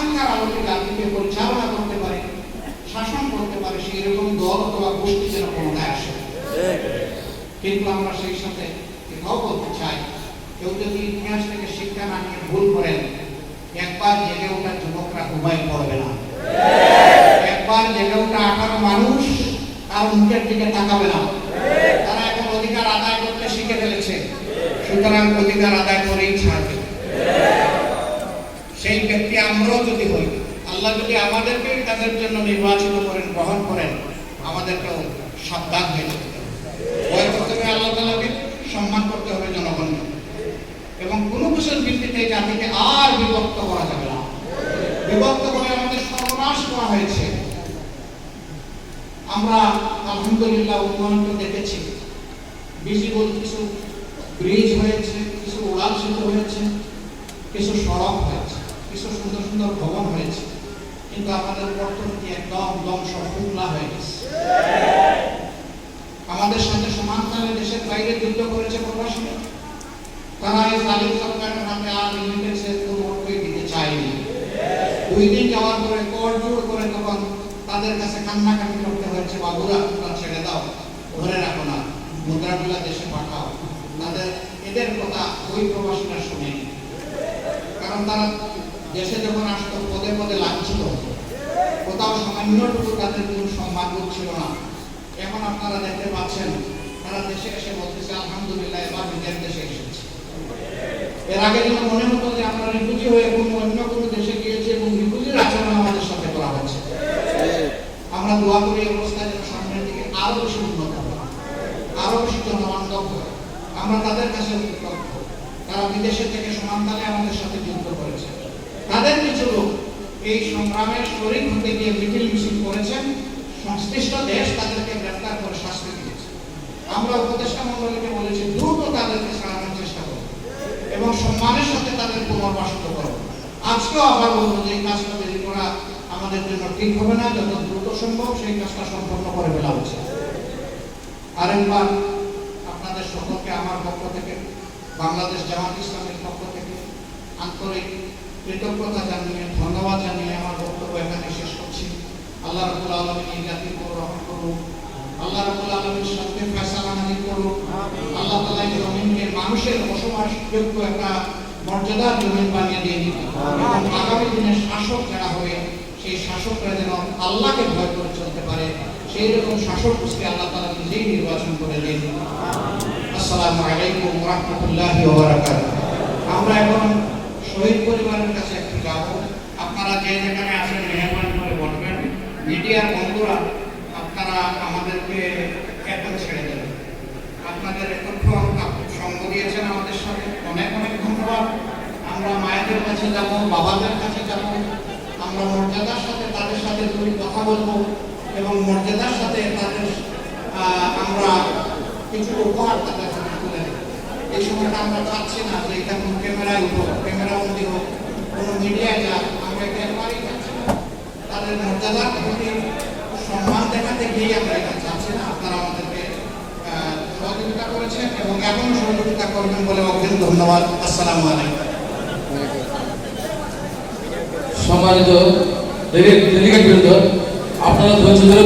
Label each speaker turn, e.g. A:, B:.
A: আকাঙ্ক্ষার আলোকে জাতিকে পরিচালনা করতে পারে, শাসন করতে পারে, সেই রকম দল অথবা গোষ্ঠী যেন ক্ষমতায় আসে। কিন্তু আমরা সেই সাথে এটাও বলতে চাই, কেউ যদি ইতিহাস থেকে শিক্ষা না নিয়ে ভুল করেন, একবার জেগে ওঠা যুবকরা ঘুমায় পড়বে না। একবার জেগে ওঠা 18 মানুষ আর মুখের দিকে তাকাবে না। তারা এখন অধিকার আদায় করতে শিখে ফেলেছে, সুতরাং অধিকার আদায় করেই ছাড়বে। সেই ব্যক্তি আমরাও যদি হই, আল্লাহ যদি আমাদেরকে তাদের জন্য নির্বাচিত করেন, গ্রহণ করেন, আমাদেরকেও সাবধান হয়ে যেতে হবে। ভয় করতে হবে আল্লাহ তাআলাকে, সম্মান করতে হবে জনগণকে, এবং কোনো কিছুর ভিত্তিতে জাতিকে আর বিভক্ত করা যাবে না। বিভক্ত করে আমাদের সর্বনাশ করা হয়েছে। আমরা আলহামদুলিল্লাহ উন্নয়ন তো দেখেছি, ভিজিবল কিছু ব্রিজ হয়েছে, কিছু উড়াল সেতু হয়েছে, কিছু সড়ক হয়েছে, কিছু সুন্দর সুন্দর ভবন হয়েছে, কিন্তু আমাদের অর্থনীতি একদম ধ্বংস শুকনা হয়ে গেছে। আমাদের সাথে সমানতালে দেশের বাইরে যুদ্ধ করেছে প্রবাসীরা, তারা এই জালিম সরকারের হাতে আর লিমিটেন্সের কোনো অর্থই দিতে চায়নি। 2 দিন যাওয়ার পরে করজোড় করে তখন তাদের কাছে কান্নাকাটি করতে হয়েছে, বাবুরা তোমরা ছেড়ে দাও, ধরে রাখো না, মুদ্রাগুলা দেশে পাঠাও। এদের কথা ওই প্রবাসীরা শুনেনি, কারণ তারা দেশে যখন আসতো পদে পদে লাঞ্ছিত হতো, কোথাও সামান্যটুকু তাদের কোনো সম্মানবোধ ছিল না। এখন আপনারা দেখতে পাচ্ছেন তারা দেশে এসে বলতেছে আলহামদুলিল্লাহ এবার নিজের দেশে এসেছে। এর আগে যেন মনে হতো যে আমরা রিফিউজি হয়ে অন্য কোনো দেশে গিয়েছি এবং রিফিউজির আচরণ আমাদের সাথে করা হচ্ছে। আমরা দোয়া করি এই অবস্থা যেন সামনের দিকে আরো বেশি উন্নত হয়, আরো বেশি জনবান্ধব হয়। আমরা তাদের কাছে কৃতজ্ঞ, তারা বিদেশে থেকে সমানতালে আমাদের সাথে যুদ্ধ করেছে। তাদের কিছু লোক এই সংগ্রামের শরীর হতে গিয়ে মিছিল মিছিল করেছেন, সংশ্লিষ্ট দেশ তাদেরকে গ্রেফতার করে শাস্তি দিয়েছে। আমরা উপদেষ্টা মণ্ডলীকে বলেছি দ্রুত তাদেরকে ছাড়ানোর চেষ্টা করব এবং সম্মানের সাথে তাদের পুনর্বাসিত করব। আজকেও আবার বলবো যে এই কাজটা দেরি করা আমাদের জন্য ঠিক হবে না, যত দ্রুত সম্ভব সেই কাজটা সম্পন্ন করে ফেলা উচিত। আরেকবার আপনাদের সকলকে আমার পক্ষ থেকে, বাংলাদেশ জামাত ইসলামের পক্ষ থেকে আন্তরিক কৃতজ্ঞতা জানিয়ে, ধন্যবাদ জানিয়ে আমার বক্তব্য এখানে শেষ করছি। আল্লাহ রাব্বুল আলামিন এই জাতির উপর রহম করুন, আল্লাহ রাব্বুল আলামিন সত্যের ফয়সালা নাযিল করুন। আল্লাহ তাআলা এই জমিনকে মানুষের বসবাসযোগ্য একটা মর্যাদার জমিন বানিয়ে দিয়ে দিন, এবং আগামী দিনে শাসক যারা হবে সেই শাসকরা যেন আল্লাহকে ভয় করে চলতে পারে, সেই রকম শাসক গোষ্ঠী আল্লাহ তাআলা নিজেই নির্বাচন করে দিন। আসসালামু আলাইকুম ওয়া রাহমাতুল্লাহি ওয়া বারাকাতুহু। আমরা এখন শহীদ পরিবারের কাছে একটু যাব। আপনারা যে যেখানে আছেন মেহরবানি করে বলবেন। মিডিয়ার বন্ধুরা আপনারা আমাদেরকে এখন ছেড়ে দেবেন। আপনাদের এতক্ষণ সঙ্গ দিয়েছেন আমাদের সাথে, অনেক অনেক ধন্যবাদ। আমরা মায়েদের কাছে যাব, বাবাদের কাছে যাব, আমরা মর্যাদার সাথে তাদের সাথে দুই কথা বলবো এবং মর্যাদার সাথে তাদের আমরা কিছু উপহার তাদের হাতে তুলে দেব। এই সময়টা আমরা চাচ্ছি না যে এটা কোনো ক্যামেরায় উঠো, ক্যামেরা বন্দি হোক, কোনো মিডিয়ায় যাক, আমরা এটা একবারই চাচ্ছি না। তাদের মর্যাদার প্রতি সম্মান দেখাতে গিয়ে আমরা এটা চাচ্ছি না। আপনারা আমাদেরকে সহযোগিতা করেছেন এবং এখন সহযোগিতা করবেন বলে অগ্রিম ধন্যবাদ। আসসালামু আলাইকুম।
B: সম্মানিত ডেলিগেট বৃন্দ, আপনারা ধৈর্য ধরে